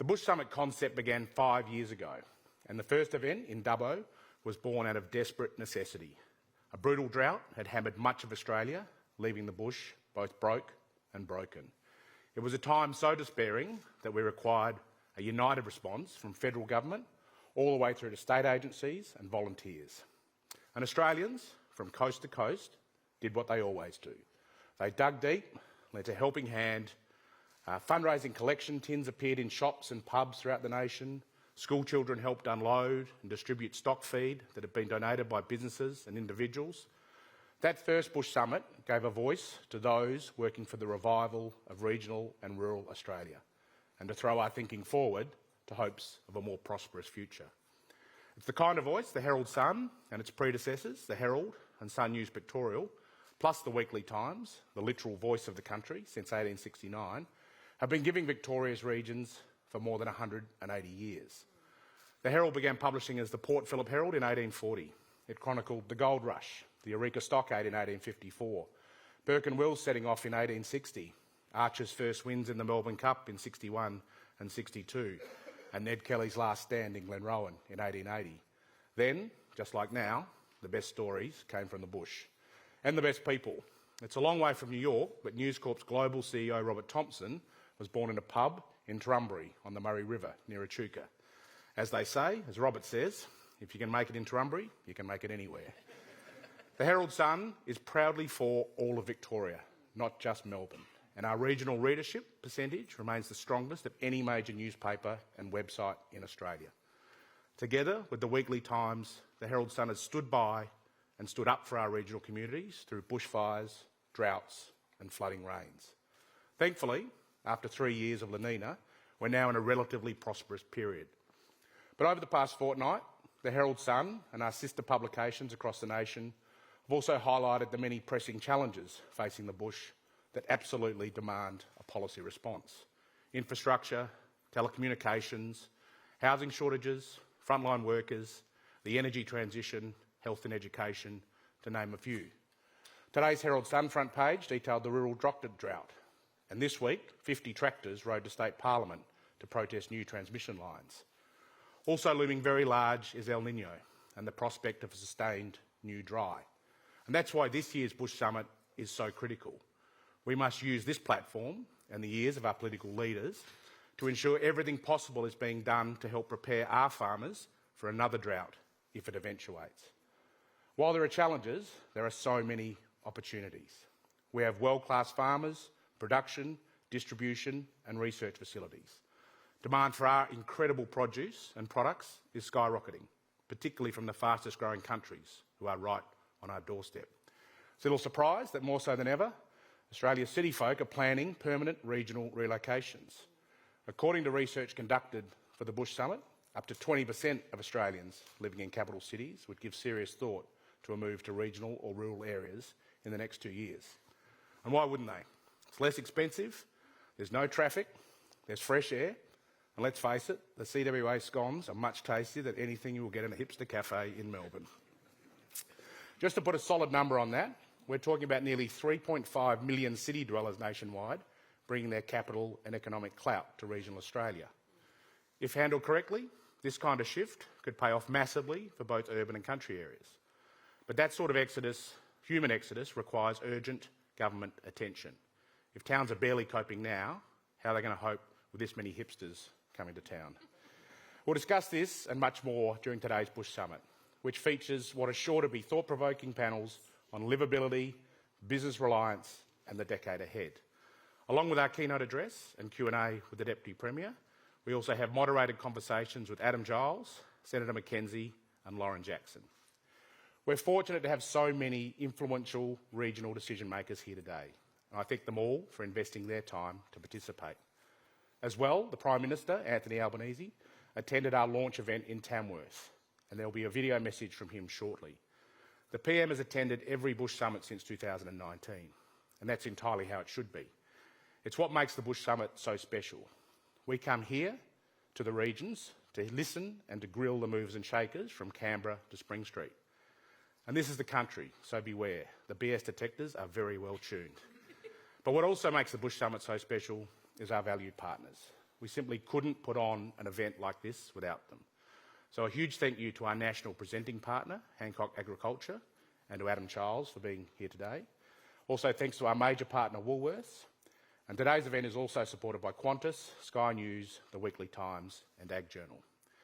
The Bush Summit concept began 5 years ago, and the first event in Dubbo was born out of desperate necessity. A brutal drought had hammered much of Australia, leaving the bush both broke and broken. It was a time so despairing that we required a united response from federal government all the way through to state agencies and volunteers. And Australians, from coast to coast, did what they always do. They dug deep, lent a helping hand. Fundraising collection tins appeared in shops and pubs throughout the nation. School children helped unload and distribute stock feed that had been donated by businesses and individuals. That first Bush Summit gave a voice to those working for the revival of regional and rural Australia, and to throw our thinking forward to hopes of a more prosperous future. It's the kind of voice the Herald Sun and its predecessors, the Herald and Sun News Pictorial, plus the Weekly Times, the literal voice of the country since 1869, have been giving Victoria's regions for more than 180 years. The Herald began publishing as the Port Phillip Herald in 1840. It chronicled the gold rush, the Eureka Stockade in 1854, Burke and Wills setting off in 1860, Archer's first wins in the Melbourne Cup in 61 and 62, and Ned Kelly's last stand in Glenrowan in 1880. Then, just like now, the best stories came from the bush. And the best people. It's a long way from New York, but News Corp's global CEO Robert Thompson was born in a pub in Drumbury on the Murray River near Echuca. As they say, as Robert says, if you can make it in Drumbury, you can make it anywhere. The Herald Sun is proudly for all of Victoria, not just Melbourne, and our regional readership percentage remains the strongest of any major newspaper and website in Australia. Together with the Weekly Times, the Herald Sun has stood by and stood up for our regional communities through bushfires, droughts and flooding rains. Thankfully, after 3 years of La Nina, we're now in a relatively prosperous period. But over the past fortnight, the Herald Sun and our sister publications across the nation have also highlighted the many pressing challenges facing the bush that absolutely demand a policy response. Infrastructure, telecommunications, housing shortages, frontline workers, the energy transition, health and education, to name a few. Today's Herald Sun front page detailed the rural drought, and this week 50 tractors rode to State Parliament to protest new transmission lines. Also looming very large is El Nino and the prospect of a sustained new dry. And that's why this year's Bush Summit is so critical. We must use this platform and the ears of our political leaders to ensure everything possible is being done to help prepare our farmers for another drought if it eventuates. While there are challenges, there are so many opportunities. We have world-class farmers, production, distribution and research facilities. Demand for our incredible produce and products is skyrocketing, particularly from the fastest growing countries who are right on our doorstep. It's a little surprise that more so than ever, Australia's city folk are planning permanent regional relocations. According to research conducted for the Bush Summit, up to 20% of Australians living in capital cities would give serious thought to a move to regional or rural areas in the next 2 years. And why wouldn't they? It's less expensive, there's no traffic, there's fresh air, and let's face it, the CWA scones are much tastier than anything you will get in a hipster cafe in Melbourne. Just to put a solid number on that, we're talking about nearly 3.5 million city dwellers nationwide bringing their capital and economic clout to regional Australia. If handled correctly, this kind of shift could pay off massively for both urban and country areas. But that sort of exodus, human exodus, requires urgent government attention. If towns are barely coping now, how are they going to cope with this many hipsters coming to town? We'll discuss this and much more during today's Bush Summit, which features what are sure to be thought-provoking panels on livability, business reliance and the decade ahead. Along with our keynote address and Q&A with the Deputy Premier, we also have moderated conversations with Adam Giles, Senator Mackenzie and Lauren Jackson. We're fortunate to have so many influential regional decision makers here today, and I thank them all for investing their time to participate. As well, the Prime Minister, Anthony Albanese, attended our launch event in Tamworth, and there will be a video message from him shortly. The PM has attended every Bush Summit since 2019, and that's entirely how it should be. It's what makes the Bush Summit so special. We come here to the regions to listen and to grill the movers and shakers from Canberra to Spring Street. And this is the country, so beware. The BS detectors are very well tuned. But what also makes the Bush Summit so special is our valued partners. We simply couldn't put on an event like this without them. So a huge thank you to our national presenting partner, Hancock Agriculture, and to Adam Charles for being here today. Also thanks to our major partner, Woolworths. And today's event is also supported by Qantas, Sky News, The Weekly Times and Ag Journal.